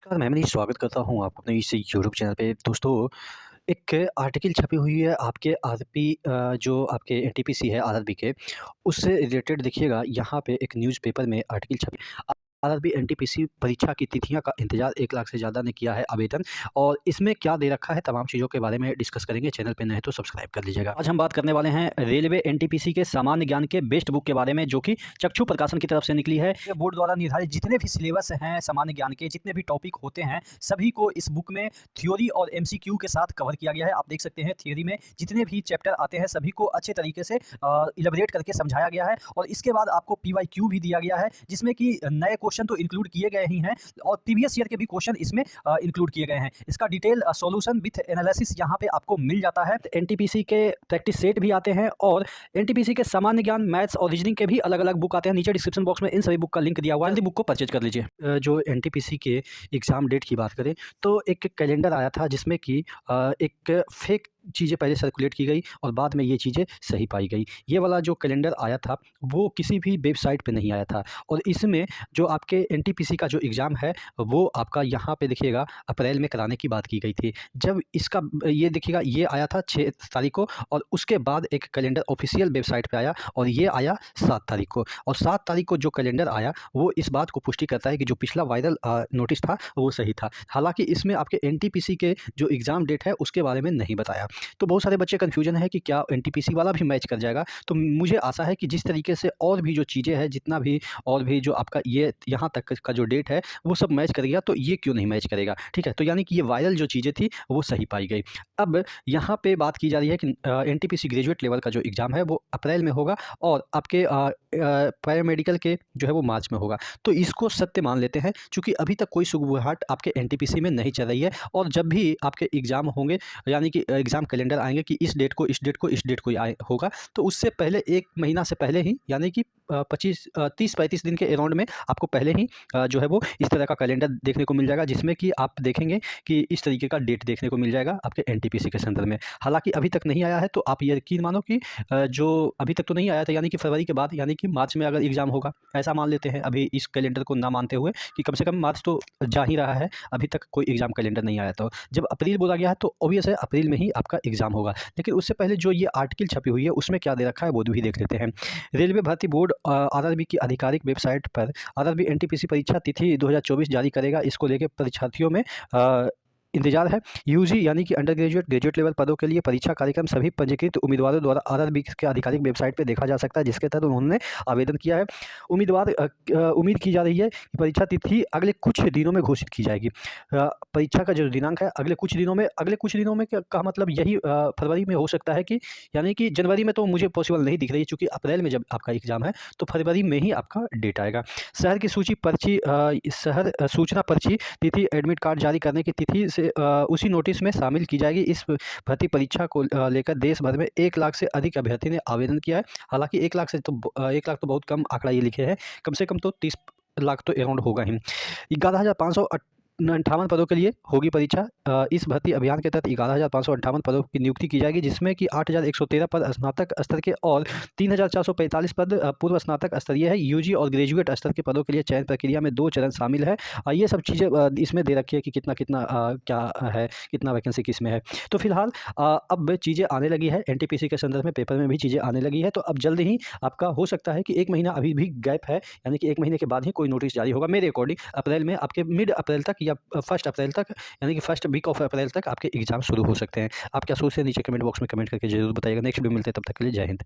नमस्कार, मैं मनीष स्वागत करता हूँ आपको अपने इस यूट्यूब चैनल पे। दोस्तों, एक आर्टिकल छपी हुई है आपके आरपी जो आपके एनटीपीसी है आरआरबी के, उससे रिलेटेड देखिएगा यहाँ पे एक न्यूज़पेपर में आर्टिकल छपी। आरआरबी एनटीपीसी परीक्षा की तिथियाँ का इंतज़ार 1 लाख से ज़्यादा ने किया है आवेदन और इसमें क्या दे रखा है तमाम चीज़ों के बारे में डिस्कस करेंगे। चैनल पे नए हैं तो सब्सक्राइब कर लीजिएगा। आज हम बात करने वाले हैं रेलवे एनटीपीसी के सामान्य ज्ञान के बेस्ट बुक के बारे में, जो कि चक्षु प्रकाशन की तरफ से निकली है। ये बोर्ड द्वारा निर्धारित जितने भी सिलेबस हैं सामान्य ज्ञान के, जितने भी टॉपिक होते हैं, सभी को इस बुक में थ्योरी और एमसीक्यू के साथ कवर किया गया है। आप देख सकते हैं थियरी में जितने भी चैप्टर आते हैं सभी को अच्छे तरीके से इलैबोरेट करके समझाया गया है और इसके बाद आपको पीवाईक्यू भी दिया गया है, जिसमें कि नए क्वेश्चन तो इंक्लूड किए गए ही हैं और प्रीवियस ईयर के भी क्वेश्चन इसमें इंक्लूड किए गए हैं। इसका डिटेल सॉल्यूशन विथ एनालिसिस यहाँ पे आपको मिल जाता है। एनटीपीसी के प्रैक्टिस सेट भी आते हैं और एनटीपीसी के सामान्य ज्ञान, मैथ्स और रीजनिंग के भी अलग अलग बुक आते हैं। नीचे डिस्क्रिप्शन बॉक्स में इन सभी बुक का लिंक दिया हुआ है, जल्दी बुक को परचेज कर लीजिए। जो एनटीपीसी के एग्ज़ाम डेट की बात करें तो एक कैलेंडर आया था जिसमें कि एक फेक चीज़ें पहले सर्कुलेट की गई और बाद में ये चीज़ें सही पाई गई। ये वाला जो कैलेंडर आया था वो किसी भी वेबसाइट पे नहीं आया था और इसमें जो आपके एनटीपीसी का जो एग्ज़ाम है वो आपका यहाँ पे देखिएगा अप्रैल में कराने की बात की गई थी। जब इसका ये देखिएगा ये आया था 6 तारीख को और उसके बाद एक कैलेंडर ऑफ़िशियल वेबसाइट पे आया और ये आया 7 तारीख को और 7 तारीख को जो कैलेंडर आया वो इस बात को पुष्टि करता है कि जो पिछला वायरल नोटिस था वो सही था। हालाँकि इसमें आपके एनटीपीसी के जो एग्ज़ाम डेट है उसके बारे में नहीं बताया। तो बहुत सारे बच्चे कन्फ्यूजन है कि क्या एनटीपीसी वाला भी मैच कर जाएगा। तो मुझे आशा है कि जिस तरीके से और भी जो चीज़ें हैं, जितना भी और भी जो आपका ये यहाँ तक का जो डेट है वो सब मैच करेगा, तो ये क्यों नहीं मैच करेगा, ठीक है। तो यानी कि ये वायरल जो चीज़ें थी वो सही पाई गई। अब यहाँ पे बात की जा रही है कि एनटीपीसी ग्रेजुएट लेवल का जो एग्ज़ाम है वो अप्रैल में होगा और आपके पैरामेडिकल के जो है वो मार्च में होगा। तो इसको सत्य मान लेते हैं, चूँकि अभी तक कोई सुगबुगाहट आपके एनटीपीसी में नहीं चल रही है और जब भी आपके एग्ज़ाम होंगे, यानी कि एग्ज़ाम कैलेंडर आएँगे कि इस डेट को, इस डेट को, इस डेट को आए होगा, तो उससे पहले 1 महीना से पहले ही, यानी कि 30-35 दिन के अराउंड में आपको पहले ही जो है वो इस तरह का कैलेंडर देखने को मिल जाएगा, जिसमें कि आप देखेंगे कि इस तरीके का डेट देखने को मिल जाएगा आपके एनटीपीसी के संदर्भ में। हालाँकि अभी तक नहीं आया है, तो आप ये यकीन मानो कि जो अभी तक तो नहीं आया था, यानी कि फरवरी के बाद, यानी कि मार्च में अगर एग्ज़ाम होगा, ऐसा मान लेते हैं अभी इस कैलेंडर को ना मानते हुए कि कम से कम मार्च तो जा ही रहा है, अभी तक कोई एग्ज़ाम कैलेंडर नहीं आया। तो जब अप्रैल बोला गया है तो ऑब्वियस है अप्रैल में ही आपका एग्ज़ाम होगा। लेकिन उससे पहले जो ये आर्टिकल छपी हुई है उसमें क्या दे रखा है वो भी देख लेते हैं। रेलवे भर्ती बोर्ड आरआरबी की आधिकारिक वेबसाइट पर आरआरबी एनटीपीसी परीक्षा तिथि 2024 जारी करेगा। इसको लेके परीक्षार्थियों में इंतजार है। यूजी यानी कि अंडर ग्रेजुएट, ग्रेजुएट लेवल पदों के लिए परीक्षा कार्यक्रम सभी पंजीकृत उम्मीदवारों द्वारा आरआरबी के आधिकारिक वेबसाइट पे देखा जा सकता है, जिसके तहत उन्होंने आवेदन किया है। उम्मीद की जा रही है कि परीक्षा तिथि अगले कुछ दिनों में घोषित की जाएगी। परीक्षा का जो दिनांक है अगले कुछ दिनों में, अगले कुछ दिनों में का मतलब यही फरवरी में हो सकता है, कि यानी कि जनवरी में तो मुझे पॉसिबल नहीं दिख रही है, चूँकि अप्रैल में जब आपका एग्ज़ाम है तो फरवरी में ही आपका डेट आएगा। शहर की सूची पर्ची शहर सूचना पर्ची तिथि एडमिट कार्ड जारी करने की तिथि से उसी नोटिस में शामिल की जाएगी। इस भर्ती परीक्षा को लेकर देश भर में 1 लाख से अधिक अभ्यर्थी ने आवेदन किया है। हालाँकि 1 लाख से तो 1 लाख तो बहुत कम आंकड़ा ये लिखे हैं, कम से कम तो 30 लाख तो अराउंड होगा ही। 11,558 पदों के लिए होगी परीक्षा। इस भर्ती अभियान के तहत 11,558 पदों की नियुक्ति की जाएगी, जिसमें कि 8,113 पद स्नातक स्तर के और 3,445 पद पूर्व स्नातक स्तरीय है। यूजी और ग्रेजुएट स्तर के पदों के लिए चयन प्रक्रिया में 2 चरण शामिल है। ये सब चीज़ें इसमें दे रखी है कि कितना क्या है, कितना वैकेंसी किस में है। तो फिलहाल अब चीज़ें आने लगी है, एनटीपीसी के संदर्भ में पेपर में भी चीज़ें आने लगी है। तो अब जल्द ही आपका हो सकता है कि 1 महीना अभी भी गैप है, यानी कि 1 महीने के बाद ही कोई नोटिस जारी होगा। मेरे अकॉर्डिंग अप्रैल में, आपके मिड अप्रैल तक या फर्स्ट अप्रैल तक, यानी कि फर्स्ट वीक ऑफ अप्रैल तक आपके एग्ज़ाम शुरू हो सकते हैं। आप क्या सोचते हैं नीचे कमेंट बॉक्स में कमेंट करके ज़रूर बताइएगा। नेक्स्ट वीडियो मिलते हैं, तब तक के लिए जय हिंद।